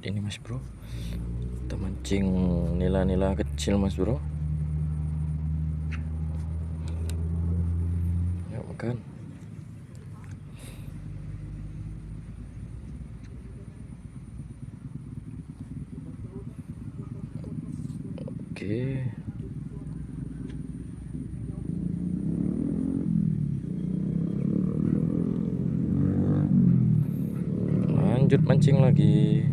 ini mas bro, kita mancing nila-nila kecil mas bro. Yuk makan. Oke, lanjut mancing lagi.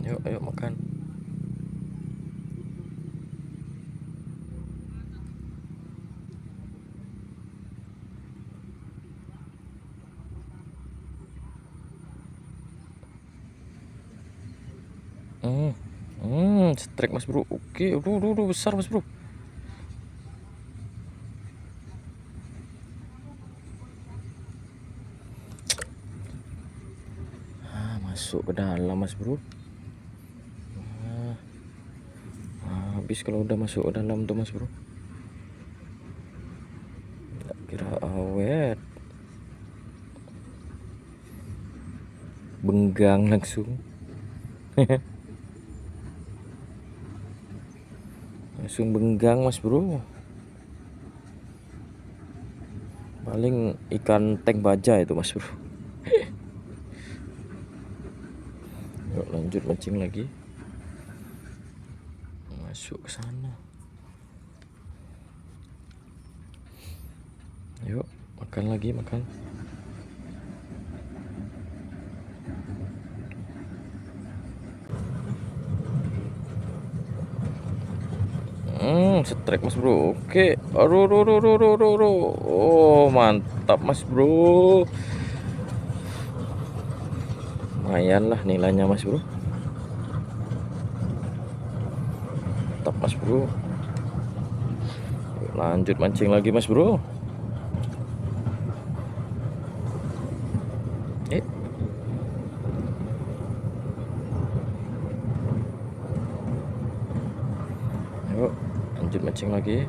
Yuk ayo makan. Strike mas bro. Oke, udah besar mas bro. Masuk ke dalam mas bro. Habis kalau udah masuk ke dalam tuh mas bro. Tak kira awet, benggang langsung. Langsung benggang mas bro. Paling ikan tank baja itu mas bro. Yuk lanjut mancing lagi. Masuk ke sana. Yuk makan lagi, makan. Strike mas bro. Oke, aduh. Oh mantap mas bro. Lumayan lah nilainya mas bro. Mantap mas bro. Lanjut mancing lagi mas bro. Yuk lanjut mancing lagi.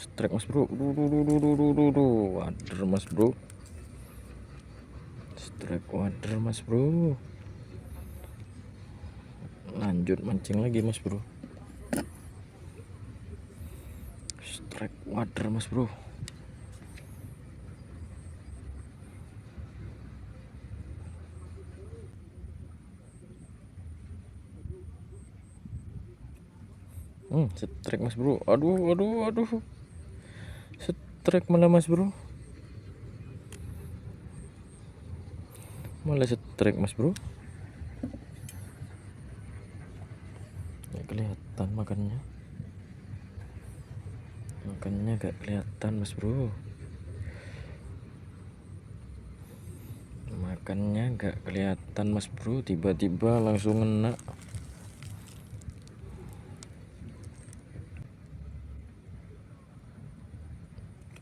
Strike mas bro. Wader mas bro. Strike wader mas bro. Lanjut mancing lagi mas bro. Strike wader mas bro. Strike mas bro. Aduh. Strike malah mas bro. Malah strike mas bro. Gak kelihatan makannya. Makannya gak kelihatan mas bro. Makannya gak kelihatan mas bro. Tiba-tiba langsung ngena.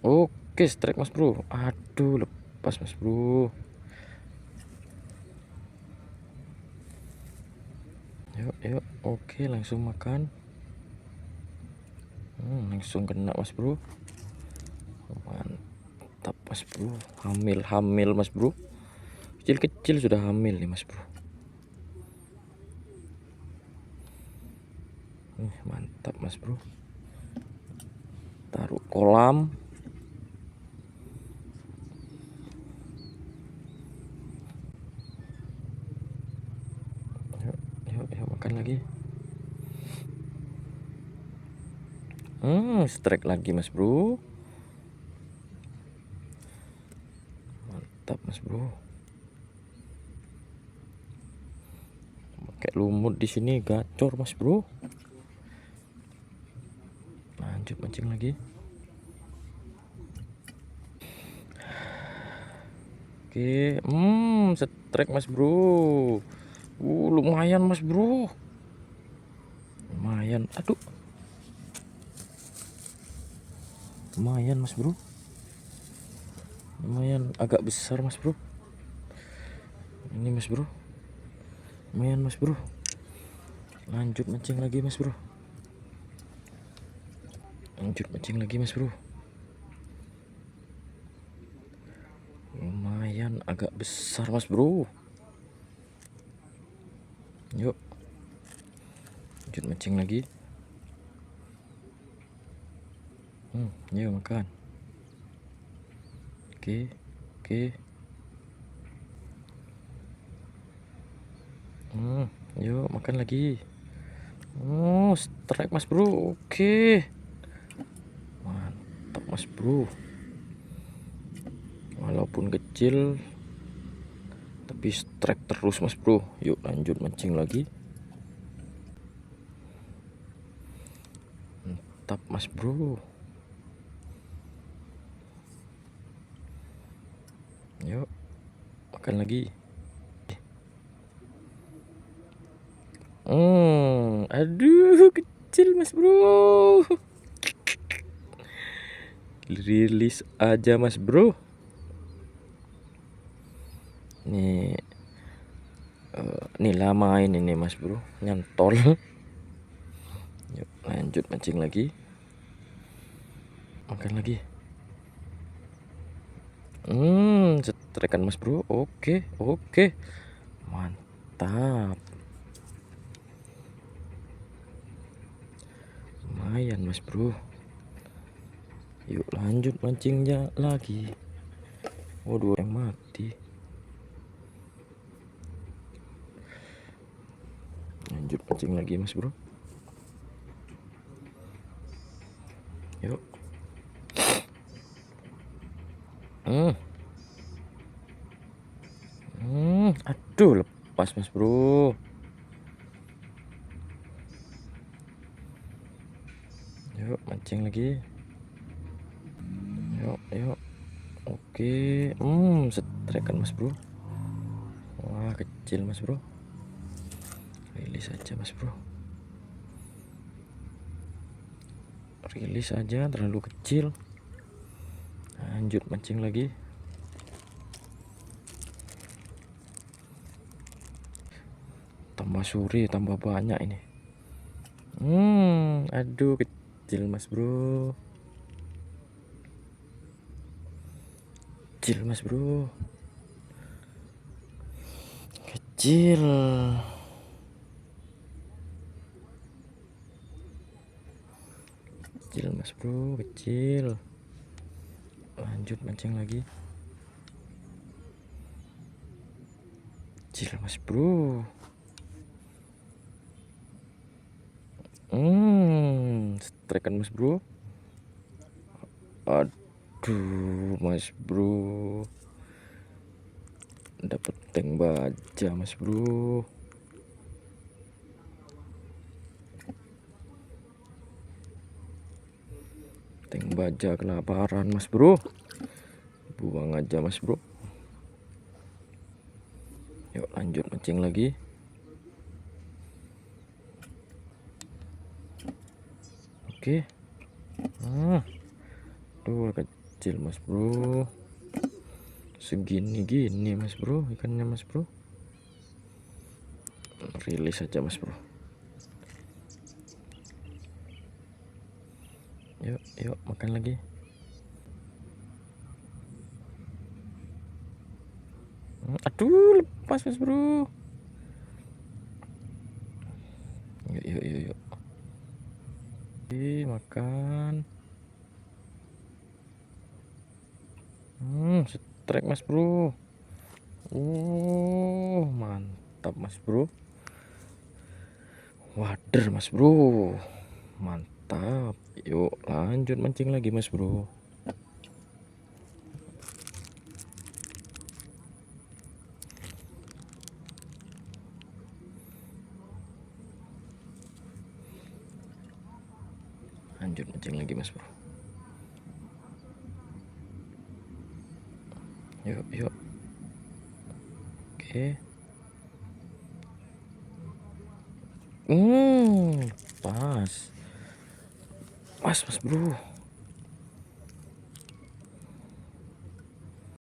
Oke, strike mas bro. Aduh, lepas mas bro. Yuk. Oke, langsung makan. Langsung kena mas bro. Mantap mas bro. Hamil mas bro. Kecil sudah hamil nih mas bro. Mantap mas bro. Taruh kolam. Yuk makan lagi. Strike lagi mas bro. Mantap mas bro. Pakai lumut di sini gacor mas bro. Lanjut mancing lagi. Oke, strike mas bro. Lumayan mas bro. Lumayan, aduh. Lumayan mas bro. Lumayan agak besar mas bro. Ini mas bro, lumayan mas bro. Lanjut mancing lagi mas bro. Lanjut mancing lagi mas bro. Lumayan agak besar mas bro. Yuk, lanjut mancing lagi. Yuk makan. Oke. Yuk makan lagi. Strike mas bro. Oke, mantap mas bro. Walaupun kecil tapi strike terus mas bro. Yuk lanjut mancing lagi. Mantap mas bro. Yuk makan lagi. Aduh kecil mas bro. Rilis aja mas bro. Nih lama ini nih mas bro, nyantol. Yuk lanjut mancing lagi. Makan lagi. Setrekan mas bro. Oke, mantap. Lumayan mas bro. Yuk lanjut mancingnya lagi. Waduh, yang mati. Lanjut mancing lagi mas bro. Yuk. Aduh, lepas mas bro. Yuk mancing lagi. Yuk. Oke, setrekan mas bro. Wah kecil mas bro. Rilis aja mas bro. Rilis aja, terlalu kecil. Lanjut mancing lagi. Tambah sore tambah banyak ini. Aduh kecil mas bro. Kecil mas bro. Kecil mas bro, kecil. Lanjut mancing lagi. Kecil mas bro. Strekan mas bro. Aduh mas bro, dapat tank baja mas bro. Tank baja kelaparan mas bro. Buang aja mas bro. Yuk lanjut mancing lagi. Oke. Tuh kecil mas bro. Segini mas bro ikannya mas bro. Rilis aja mas bro. Yuk makan lagi. Aduh lepas mas bro. Yuk. Makan. Strike mas bro. Mantap mas bro. Wader mas bro. Mantap. Yuk lanjut mancing lagi mas bro. Lanjut mancing lagi mas bro. Yuk. Oke. Pas mas bro.